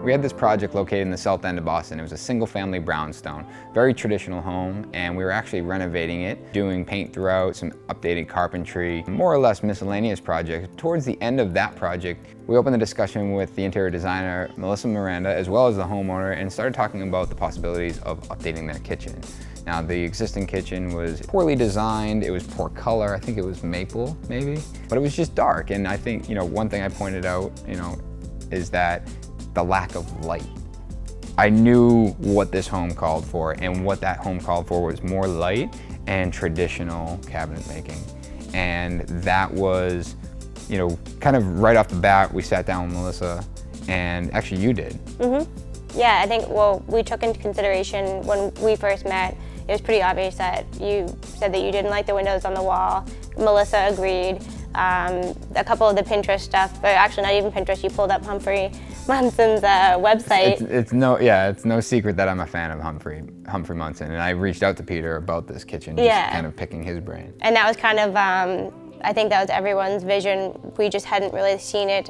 We had this project located in the south end of Boston. It was a single-family brownstone, very traditional home, and we were actually renovating it, doing paint throughout, some updated carpentry, more or less miscellaneous projects. Towards the end of that project, we opened the discussion with the interior designer, Miranda, as well as the homeowner, and started talking about the possibilities of updating their kitchen. Now, the existing kitchen was poorly designed. It was poor color. I think it was maple, maybe, but it was just dark. And I think, one thing I pointed out, is that the lack of light. I knew what this home called for, and what that home called for was more light and traditional cabinet making. And that was, kind of right off the bat, we sat down with Melissa, and actually you did. Yeah, I think, we took into consideration when we first met, it was pretty obvious that you said that you didn't like the windows on the wall. Melissa agreed. A couple of the Pinterest stuff, but actually not even Pinterest, you pulled up Humphrey Munson's website. It's no secret that I'm a fan of Humphrey Munson, and I reached out to Peter about this kitchen, just kind of picking his brain. And that was kind of, I think that was everyone's vision. We just hadn't really seen it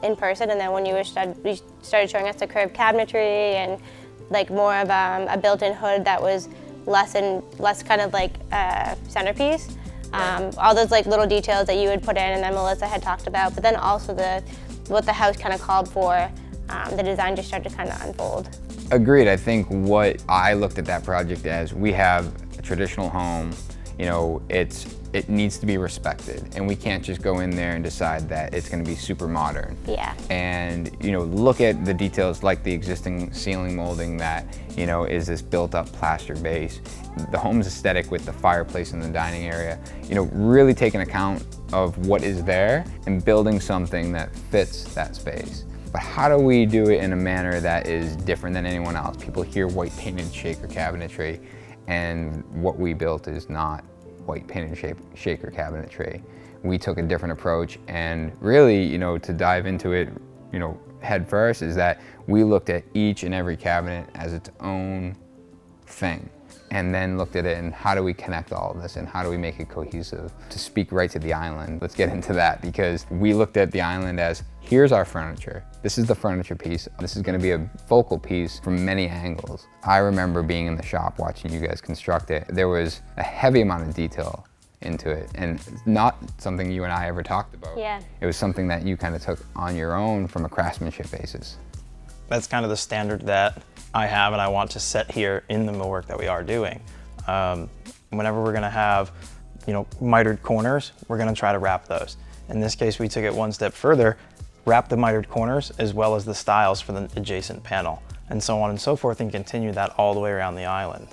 in person, and then when you started showing us the curved cabinetry and like more of a built-in hood that was less kind of like a centerpiece. All those like little details that you would put in and then Melissa had talked about, but then also what the house kind of called for, the design just started to kind of unfold. Agreed. I think what I looked at that project as, we have a traditional home, it needs to be respected, and we can't just go in there and decide that it's going to be super modern. Yeah. And look at the details like the existing ceiling molding that is this built-up plaster base. The home's aesthetic with the fireplace in the dining area, really taking account of what is there and building something that fits that space. But how do we do it in a manner that is different than anyone else? People hear white painted shaker cabinetry, and what we built is not white painted shaker cabinetry. We took a different approach, and really, to dive into it, head first, is that we looked at each and every cabinet as its own thing, and then looked at it and how do we connect all of this and how do we make it cohesive? To speak right to the island, let's get into that, because we looked at the island as, here's our furniture. This is the furniture piece. This is going to be a focal piece from many angles. I remember being in the shop watching you guys construct it. There was a heavy amount of detail into it, and not something you and I ever talked about. Yeah. It was something that you kind of took on your own from a craftsmanship basis. That's kind of the standard that I have and I want to set here in the millwork that we are doing. Whenever we're going to have, mitered corners, we're going to try to wrap those. In this case, we took it one step further, wrap the mitered corners as well as the stiles for the adjacent panel, and so on and so forth, and continue that all the way around the island.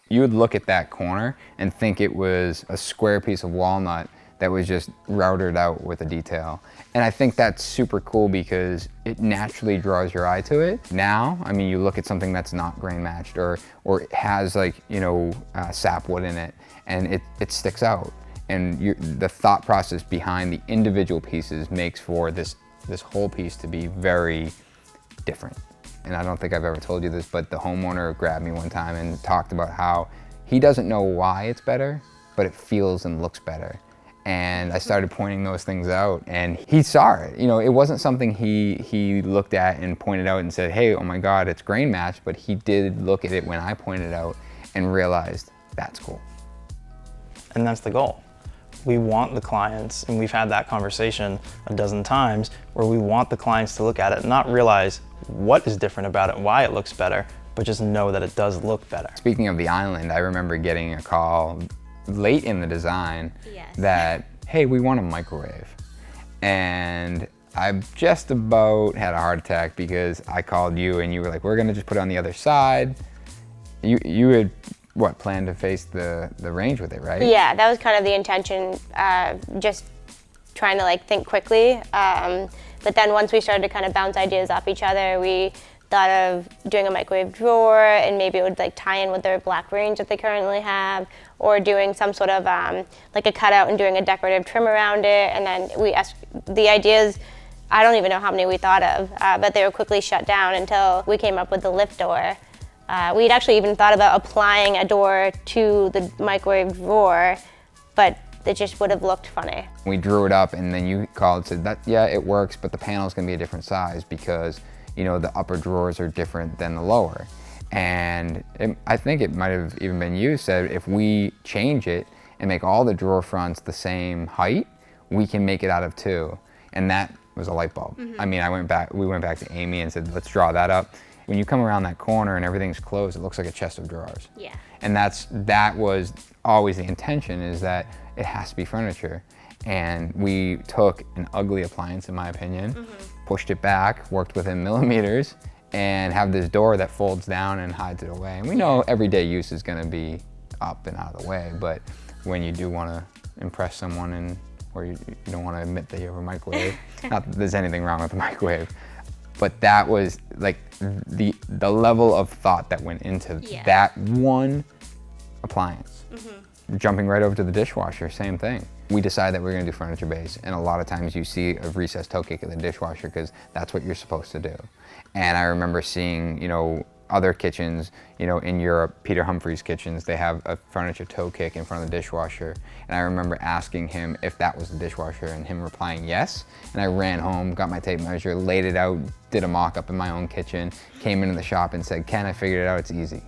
You would look at that corner and think it was a square piece of walnut that was just routed out with a detail. And I think that's super cool because it naturally draws your eye to it. Now, you look at something that's not grain matched or it has sapwood in it, and it sticks out. And the thought process behind the individual pieces makes for this whole piece to be very different. And I don't think I've ever told you this, but the homeowner grabbed me one time and talked about how he doesn't know why it's better, but it feels and looks better. And I started pointing those things out, and he saw it. It wasn't something he looked at and pointed out and said, hey, oh my God, it's grain matched, but he did look at it when I pointed it out and realized that's cool. And that's the goal. We want the clients, and we've had that conversation a dozen times, where we want the clients to look at it and not realize what is different about it and why it looks better, but just know that it does look better. Speaking of the island, I remember getting a call late in the design that, hey, we want a microwave. And I just about had a heart attack because I called you and you were like, we're gonna just put it on the other side. You had, planned to face the range with it, right? Yeah, that was kind of the intention, just trying to think quickly. But then once we started to kind of bounce ideas off each other, we thought of doing a microwave drawer, and maybe it would tie in with their black range that they currently have, or doing some sort of a cutout and doing a decorative trim around it. And then we asked the ideas, I don't even know how many we thought of, but they were quickly shut down until we came up with the lift door. We'd actually even thought about applying a door to the microwave drawer, but it just would have looked funny. We drew it up, and then you called and said, yeah, it works, but the panel's gonna be a different size because the upper drawers are different than the lower. And I think it might have even been you said, if we change it and make all the drawer fronts the same height, we can make it out of 2. And that was a light bulb. I mean, we went back to Amy and said, let's draw that up. When you come around that corner and everything's closed, it looks like a chest of drawers. Yeah. And that was always the intention, is that it has to be furniture. And we took an ugly appliance, in my opinion, pushed it back, worked within millimeters, and have this door that folds down and hides it away. And we know everyday use is gonna be up and out of the way, but when you do wanna impress someone or you don't wanna admit that you have a microwave, not that there's anything wrong with the microwave, but that was like the level of thought that went into that one appliance. Jumping right over to the dishwasher, same thing. We decided that we were gonna do furniture base, and a lot of times you see a recessed toe kick in the dishwasher because that's what you're supposed to do. And I remember seeing, other kitchens, in Europe, Peter Humphrey's kitchens, they have a furniture toe kick in front of the dishwasher. And I remember asking him if that was the dishwasher and him replying yes. And I ran home, got my tape measure, laid it out, did a mock-up in my own kitchen, came into the shop and said, Ken, I figured it out, it's easy.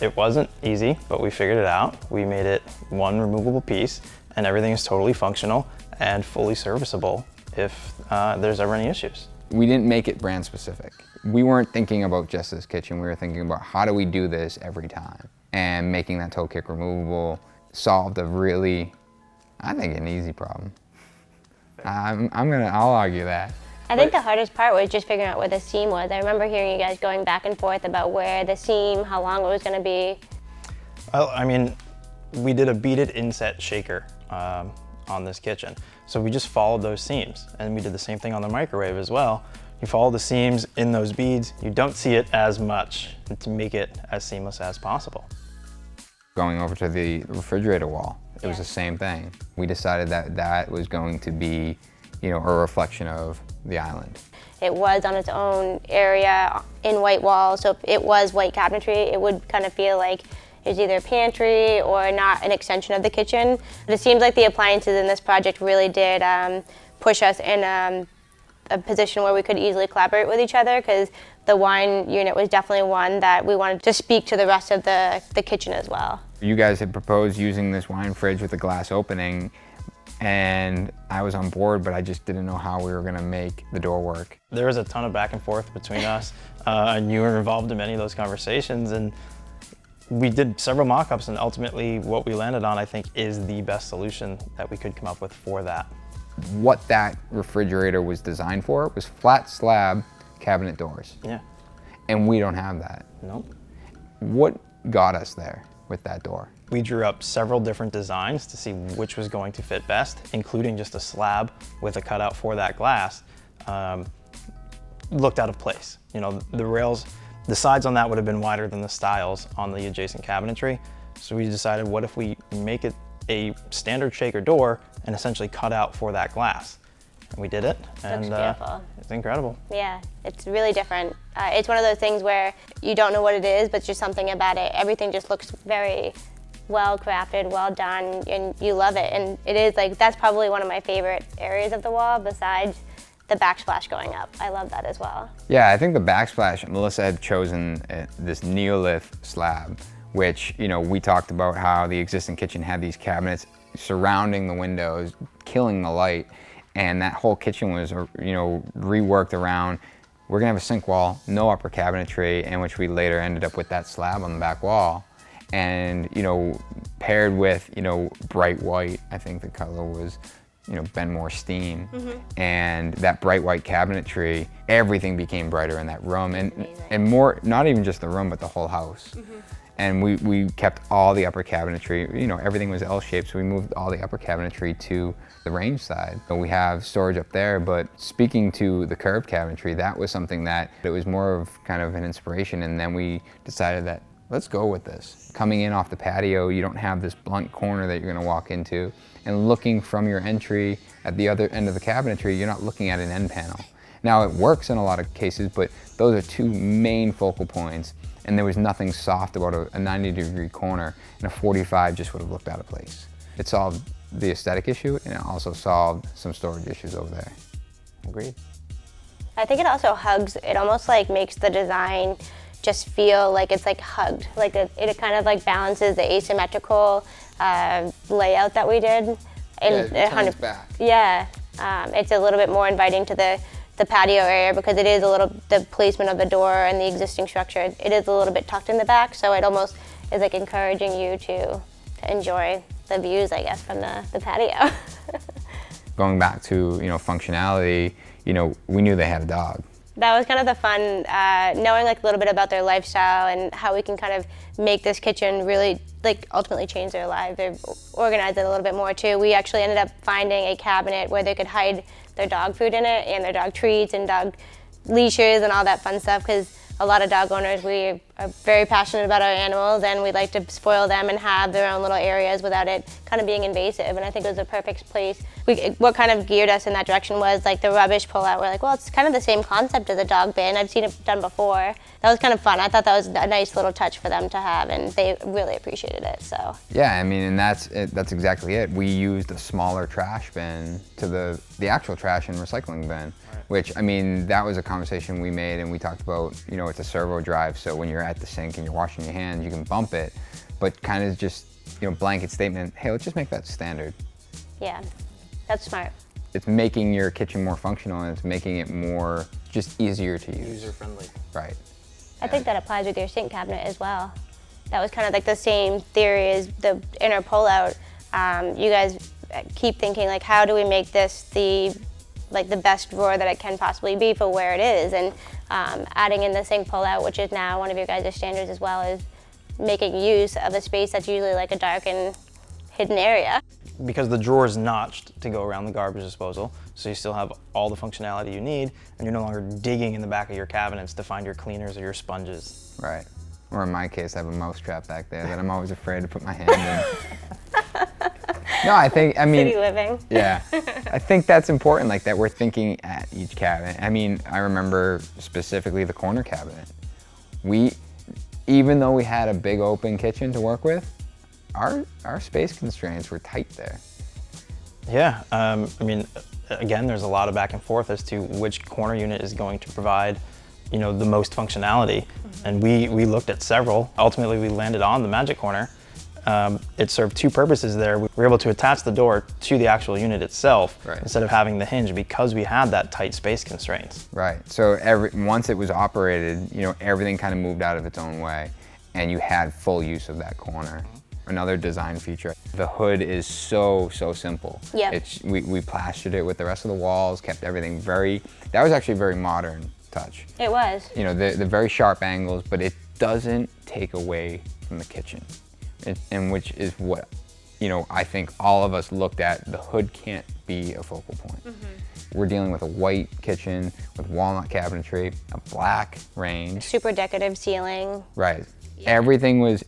It wasn't easy, but we figured it out. We made it one removable piece, and everything is totally functional and fully serviceable if there's ever any issues. We didn't make it brand specific. We weren't thinking about just this kitchen, we were thinking about how do we do this every time? And making that toe kick removable solved a really, I think, an easy problem. I'll argue that. I think the hardest part was just figuring out where the seam was. I remember hearing you guys going back and forth about where the seam, how long it was gonna be. Well, I mean, we did a beaded inset shaker on this kitchen. So we just followed those seams, and we did the same thing on the microwave as well. You follow the seams in those beads, you don't see it as much to make it as seamless as possible. Going over to the refrigerator wall, it was the same thing. We decided that that was going to be, a reflection of the island. It was on its own area in white walls, so if it was white cabinetry, it would kind of feel like it was either a pantry or not an extension of the kitchen. But it seems like the appliances in this project really did push us in a position where we could easily collaborate with each other, because the wine unit was definitely one that we wanted to speak to the rest of the kitchen as well. You guys had proposed using this wine fridge with a glass opening, and I was on board, but I just didn't know how we were gonna make the door work. There was a ton of back and forth between us, and you were involved in many of those conversations, and we did several mock-ups, and ultimately what we landed on, I think, is the best solution that we could come up with for that. What that refrigerator was designed for was flat slab cabinet doors. Yeah. And we don't have that. Nope. What got us there with that door? We drew up several different designs to see which was going to fit best, including just a slab with a cutout for that glass. Looked out of place. The rails, the sides on that would have been wider than the stiles on the adjacent cabinetry. So we decided, what if we make it a standard shaker door and essentially cut out for that glass? And we did it, and it's incredible. Yeah, it's really different. It's one of those things where you don't know what it is, but it's just something about it. Everything just looks very well crafted, well done, and you love it. And it is that's probably one of my favorite areas of the wall besides the backsplash going up. I love that as well. Yeah, I think the backsplash, Melissa had chosen this Neolith slab, which, we talked about how the existing kitchen had these cabinets surrounding the windows, killing the light. And that whole kitchen was, reworked around, we're gonna have a sink wall, no upper cabinetry, and which we later ended up with that slab on the back wall. And, paired with, bright white, I think the color was, Benmore Steam. And that bright white cabinetry, everything became brighter in that room. And more, not even just the room, but the whole house. And we kept all the upper cabinetry, everything was L-shaped, so we moved all the upper cabinetry to the range side. We have storage up there, but speaking to the curved cabinetry, that was something that it was more of kind of an inspiration, and then we decided that let's go with this. Coming in off the patio, you don't have this blunt corner that you're gonna walk into, and looking from your entry at the other end of the cabinetry, you're not looking at an end panel. Now it works in a lot of cases, but those are two main focal points, and there was nothing soft about a 90-degree corner, and a 45 just would have looked out of place. It solved the aesthetic issue, and it also solved some storage issues over there. Agreed. I think it also hugs, it almost like makes the design just feel like it's like hugged. Like it kind of like balances the asymmetrical layout that we did. And it turns back. Yeah, it's a little bit more inviting to the patio area because it is a little, the placement of the door and the existing structure, it is a little bit tucked in the back, so it almost is like encouraging you to enjoy the views, I guess, from the patio. Going back to, functionality, we knew they had a dog. That was kind of the fun, knowing like a little bit about their lifestyle and how we can kind of make this kitchen really like ultimately change their life. They've organized it a little bit more too. We actually ended up finding a cabinet where they could hide their dog food in it and their dog treats and dog leashes and all that fun stuff, because a lot of dog owners, we are very passionate about our animals and we like to spoil them and have their own little areas without it kind of being invasive. And I think it was a perfect place. What kind of geared us in that direction was like the rubbish pullout. We're like, well, it's kind of the same concept as a dog bin. I've seen it done before. That was kind of fun. I thought that was a nice little touch for them to have, and they really appreciated it. So yeah, I mean, and that's exactly it. We used a smaller trash bin to the actual trash and recycling bin. Which, I mean, that was a conversation we made, and we talked about, it's a servo drive, so when you're at the sink and you're washing your hands, you can bump it, but kind of just, blanket statement, hey, let's just make that standard. yeah, that's smart. It's making your kitchen more functional, and it's making it more, just easier to use. User-friendly. Right. I think that applies with your sink cabinet as well. That was kind of like the same theory as the inner pullout. You guys keep thinking like, how do we make this the best drawer that it can possibly be for where it is, and adding in the sink pullout, which is now one of your guys' standards as well, is making use of a space that's usually like a dark and hidden area. Because the drawer is notched to go around the garbage disposal, so you still have all the functionality you need, and you're no longer digging in the back of your cabinets to find your cleaners or your sponges. Right. Or in my case, I have a mouse trap back there that I'm always afraid to put my hand in. No, I mean, City living. Yeah, I think that's important, like that we're thinking at each cabinet. I mean, I remember specifically the corner cabinet. Even though we had a big open kitchen to work with, our space constraints were tight there. Yeah, I mean, again, there's a lot of back and forth as to which corner unit is going to provide, the most functionality. Mm-hmm. And we looked at several. Ultimately, we landed on the Magic Corner. It served two purposes there. We were able to attach the door to the actual unit itself, right, instead of having the hinge, because we had that tight space constraints. Right, so once it was operated, everything kind of moved out of its own way, and you had full use of that corner. Another design feature, the hood is so simple. Yeah. We plastered it with the rest of the walls, kept everything that was actually a very modern touch. It was. The very sharp angles, but it doesn't take away from the kitchen. And which is what, I think all of us looked at. The hood can't be a focal point. Mm-hmm. We're dealing with a white kitchen with walnut cabinetry, a black range. Super decorative ceiling. Right. Yeah. Everything was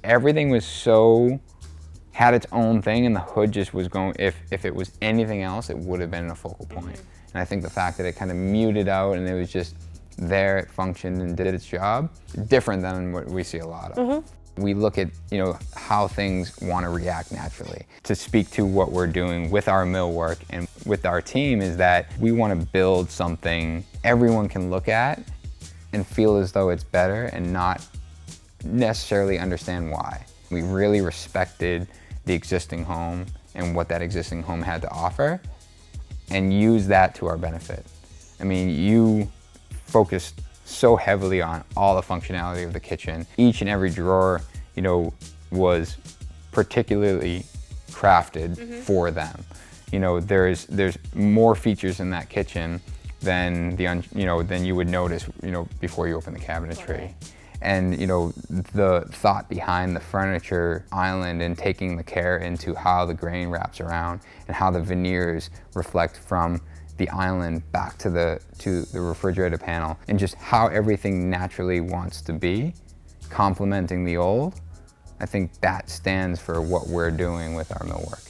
had its own thing, and the hood just was going, if it was anything else, it would have been a focal point. Mm-hmm. And I think the fact that it kind of muted out and it was just there, it functioned and did its job, different than what we see a lot of. Mm-hmm. We look at, how things want to react naturally. To speak to what we're doing with our millwork and with our team is that we want to build something everyone can look at and feel as though it's better and not necessarily understand why. We really respected the existing home and what that existing home had to offer and use that to our benefit. I mean, you focused so heavily on all the functionality of the kitchen. Each and every drawer, was particularly crafted for them. There's more features in that kitchen than than you would notice, before you open the cabinetry. Right. And the thought behind the furniture island and taking the care into how the grain wraps around and how the veneers reflect from the island back to the refrigerator panel, and just how everything naturally wants to be, complementing the old. I think that stands for what we're doing with our millwork.